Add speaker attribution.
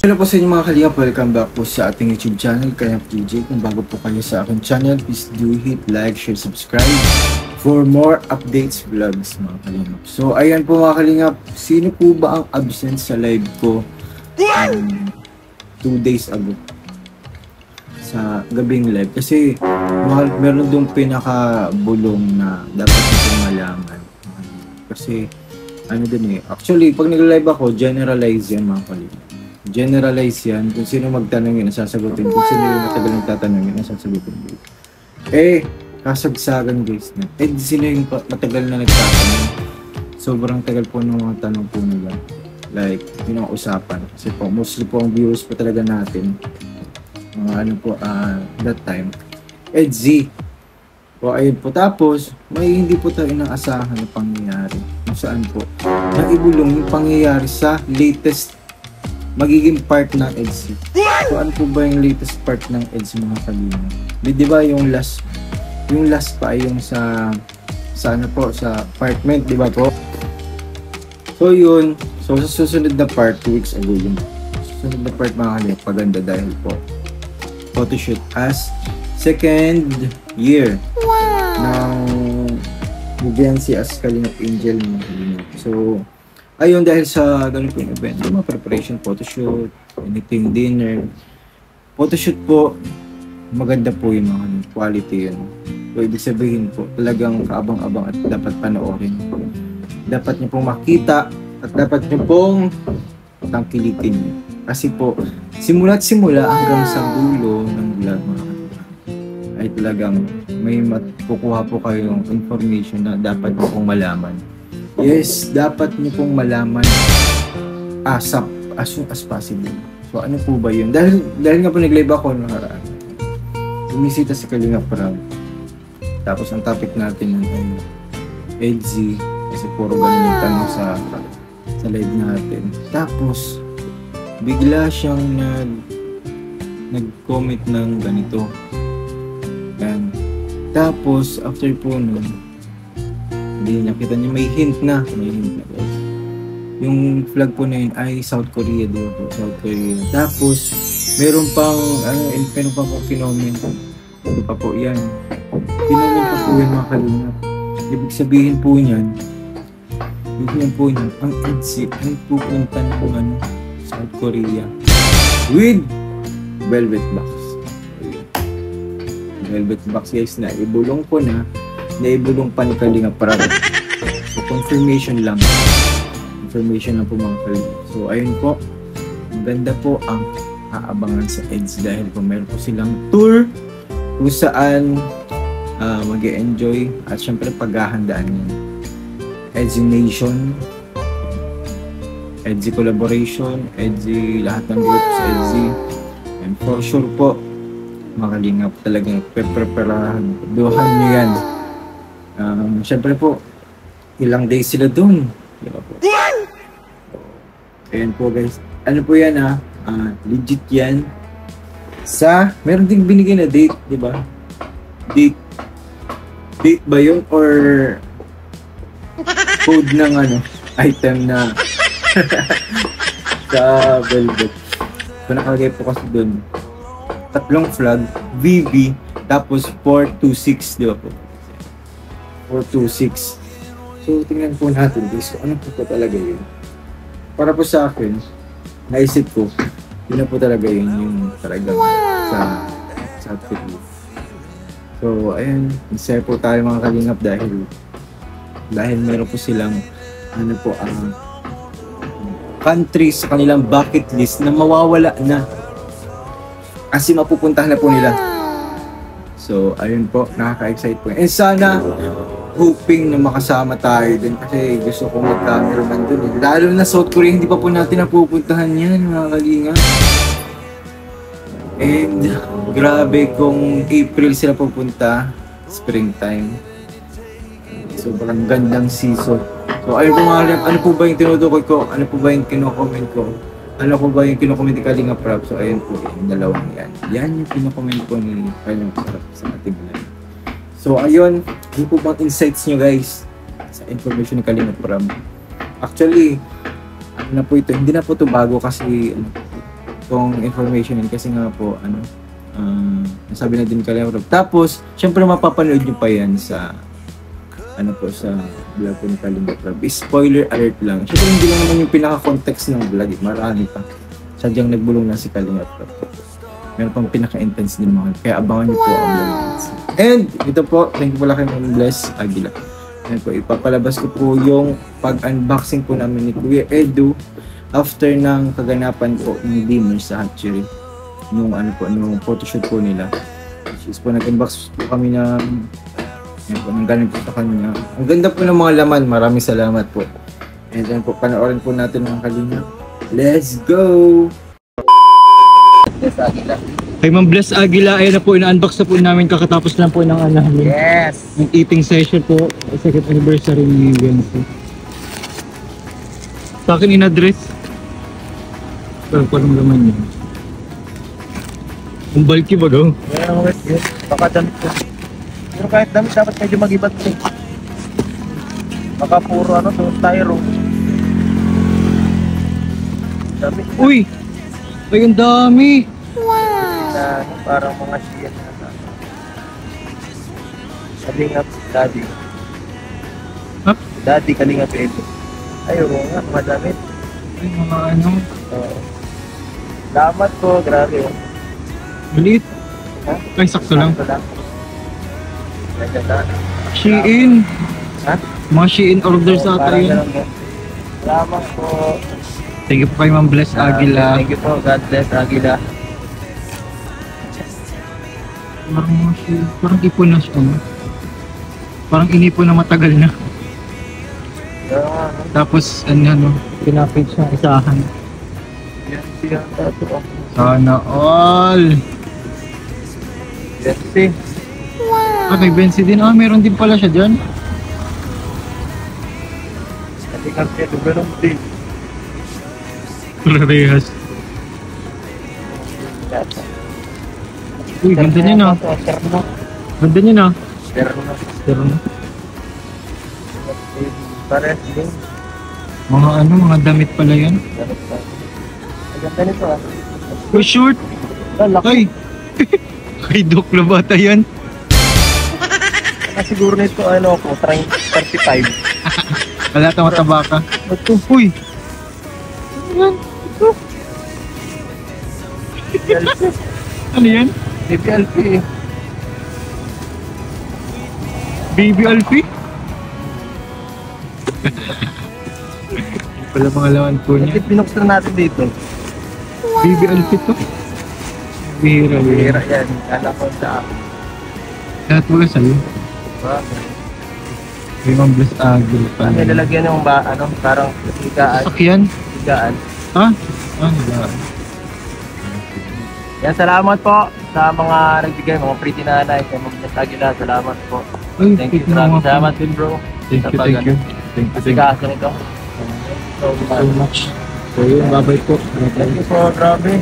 Speaker 1: Hello po sa inyo mga kalingap, welcome back po sa ating YouTube channel, Kalingap TJ. Kung bago po kayo sa aking channel, please do hit like, share, subscribe for more updates, vlogs mga kalingap. So ayan po mga kalingap, sino po ba ang absent sa live ko 2 days ago sa gabing live? Kasi meron dong pinakabulong na dapat nyo malaman. Kasi ano din actually pag nag-live ako, generalize yan mga kalingap. Generalize yan, kung sino magtanong yun, nasasagutin. Kung sino yung matagal nagtatanong yun, nasasagutin yun. Kasagsagan guys na. Sino yung matagal na nagtatanong? Sobrang tagal po ng mga tanong po nila. Like, yun ang usapan. Kasi po, mostly po ang viewers po talaga natin. That time. Z. O ayun po. Tapos, may hindi po tayo inaasahan na pangyayari. Kung saan po, naibulong yung pangyayari sa latest magiging part ng EDC. So ano po ba yung latest part ng EDC mga kalingap? Di ba yung last pa ay yung sa apartment, di ba po? So yun, so sa susunod na part 2 weeks ago yung susunod na part mga kalingap, paganda dahil po photoshoot as second year ng Mubiansi as Kalingap Angel mga kalingap. So ayun, dahil sa ganun po yung event, yung mga preparation, photoshoot, anything, dinner. Photoshoot po, maganda po yung mga quality yun. So, ibig sabihin po, talagang kaabang-abang at dapat panoorin. Dapat nyo pong makita at dapat nyo pong tangkilitin nyo. Kasi po, simula't simula hanggang sa dulo ng vlog mga ay talagang may makukuha po kayong information na dapat nyo pong malaman. Yes, dapat niyo pong malaman ASAP, as soon as possible. So ano po ba yun? Dahil nga po nag-live ako nakaraan. Bumisita si Kalingap Rab. Tapos ang topic natin ay EDC. Kasi puro ganun yung tanong sa live natin. Tapos bigla siyang nag-comment ng ganito. Yan. Tapos after po nun, hindi nakita niyo may hint na guys. Yung flag po na yun ay South Korea, di ba po? South Korea. Tapos meron pang kinoment. Ito pa po yan. Kinoment pa po yan mga kalingap. Ibig sabihin po niyan, ang EDC ay pupunta ng South Korea with Velvet Box. Velvet Box guys, na ibulong ko na naibulong pa ni Kalingap Rab. So confirmation lang po mga kalingap. So ayun po, maganda po ang aabangan sa EDC dahil po meron po silang tour kung saan mag-e-enjoy at syempre paghahandaan yun. EDC Nation, EDC Collaboration, EDC lahat ng groups, EDC, and for sure po mga kalingap talagang preparahan nyo yan. Siyempre po, ilang days sila dun. Diba po? Ayan po guys. Ano po yan legit yan. Meron ding binigay na date, di ba? Date ba yun? Or code ng item na sa Velvet. So nakalagay po kasi dun. 3 flag, VB, tapos 426, di ba po? 426. So, tingnan po natin guys. Ano po talaga yun? Para po sa akin, naisip ko, yun na po talaga yun yung talagang sa Korea. So, ayun. Masaya po tayo mga kalingap dahil meron po silang countries sa kanilang bucket list na mawawala na. Kasi mapupuntahan na po nila. So, ayun po, nakaka-excite po. And sana, hoping na makasama tayo din kasi gusto kong mag-cameraman dun. Lalo na South Korea, hindi pa po natin napupuntahan yan, mga kalingap. And, grabe kung April sila pupunta, springtime. Sobrang gandang season. So, ayun po mga kalingap, ano po ba yung tinutukoy ko? Ano po ba yung kino-comment ko? Ano po ba yung kino-comment ni Kalingap Rab? So, ayun po, yung dalawang yan. Yan yung kino-comment ko ni Kalingap Rab sa ating live. So, ayun. Ano po bang insights nyo guys sa information ni Kalingap Rab? Actually, ano na po ito, hindi na po ito bago kasi kong information yun kasi nga po, nasabi na din Kalingap Rob. Tapos, syempre mapapanood nyo pa yan sa sa vlog ko ni Kalingap Rob. Spoiler alert lang. Syempre hindi lang naman yung pinaka-context ng vlog. Marami pa. Sadyang nagbulong na si Kalingap Rob. Meron pang pinaka-intense din mga. Kaya abangan nyo po ang vlog. And ito po, thank you pala kay Ma'am Bless Aguila. Yan po, ipapalabas ko po yung pag-unboxing po namin ni Kuya Edu after ng kaganapan po ng Demons sa Hatchery. Nung nung photoshoot po nila. Which is po, nag-unbox po kami ng galing po sa kanya. Ang ganda po ng mga laman. Maraming salamat po. And then po, panoorin po natin ang Kalingap. Let's go! Bless Aguila.
Speaker 2: Kay Ma'am Bless Aguila, ayun na po, ina-unbox na po namin kakatapos lang po ng
Speaker 1: Yes!
Speaker 2: ng eating session po. Second anniversary ni Benzo. Sa akin in-address. Pero parang naman yun. Ang bulky ba daw?
Speaker 3: Yan ang wet yun. Baka damit ko. Pero kahit damit dapat medyo mag-ibat ko. Baka puro to, styro. Damit
Speaker 2: Uy! Ay, ang dami!
Speaker 3: na parang mga siya na Kalingap Daddy.
Speaker 2: Ha?
Speaker 3: Daddy Kalingap Edo. Ay, oo nga, mga damit.
Speaker 2: Ay, mga
Speaker 3: Salamat po, grabe.
Speaker 2: maliit.
Speaker 3: Ha?
Speaker 2: Ay, sakto lang.
Speaker 3: Sakto lang. Ganda.
Speaker 2: Shein.
Speaker 3: Ha?
Speaker 2: Mga Shein orders sa
Speaker 3: Parang
Speaker 2: atin.
Speaker 3: ganun yan. Salamat po.
Speaker 2: Thank you po kay Ma'am Bless Aguila.
Speaker 3: Thank you po, God bless Aguila.
Speaker 2: Parang mga Shein. Parang ipon na siya. Parang inipon na matagal na.
Speaker 3: Yan,
Speaker 2: Tapos, pinapage siya isahan.
Speaker 3: yan siya.
Speaker 2: Sana all.
Speaker 3: Yes, see.
Speaker 2: Ah, kay Benzi din. Ah, meron din pala siya dyan.
Speaker 3: Kalingap Edo, ganun din.
Speaker 2: Parehas. Uy, ganda niya na. Ganda niya na. Pero na.
Speaker 3: Pares din.
Speaker 2: Mga damit pala yan.
Speaker 3: Ang ganda nito ah.
Speaker 2: Uy, short. Ay! Kay Doc Labata yan.
Speaker 3: Siguro nito ko, 35.
Speaker 2: Wala ito mataba ka. Ito, uy! Ano yan? Ito. Ano yan?
Speaker 3: DPLP.
Speaker 2: Baby Alfie? Wala mga laman po niya.
Speaker 3: Pinuksan natin dito.
Speaker 2: Baby Alfie to. Bihira,
Speaker 3: Hira yan. Kala ko sa akin.
Speaker 2: Lahat mo ka sa'yo. May Ma'am Bless Aguila pa.
Speaker 3: May lalagyan yung parang higaan.
Speaker 2: Sakyan?
Speaker 3: Higaan.
Speaker 2: Ha? Ah, wala.
Speaker 3: Yan, salamat po sa mga nagbigay, mga pretty nanay. Kaya Ma'am Aguila, salamat po.
Speaker 2: Ay,
Speaker 3: Thank you,
Speaker 2: mo
Speaker 3: maraming
Speaker 2: nga po.
Speaker 3: salamat din bro.
Speaker 2: Thank you, thank you. Thank you, thank you
Speaker 3: Kasi nito.
Speaker 2: so much. So yun, bye-bye po.
Speaker 3: Thank you po, grabe.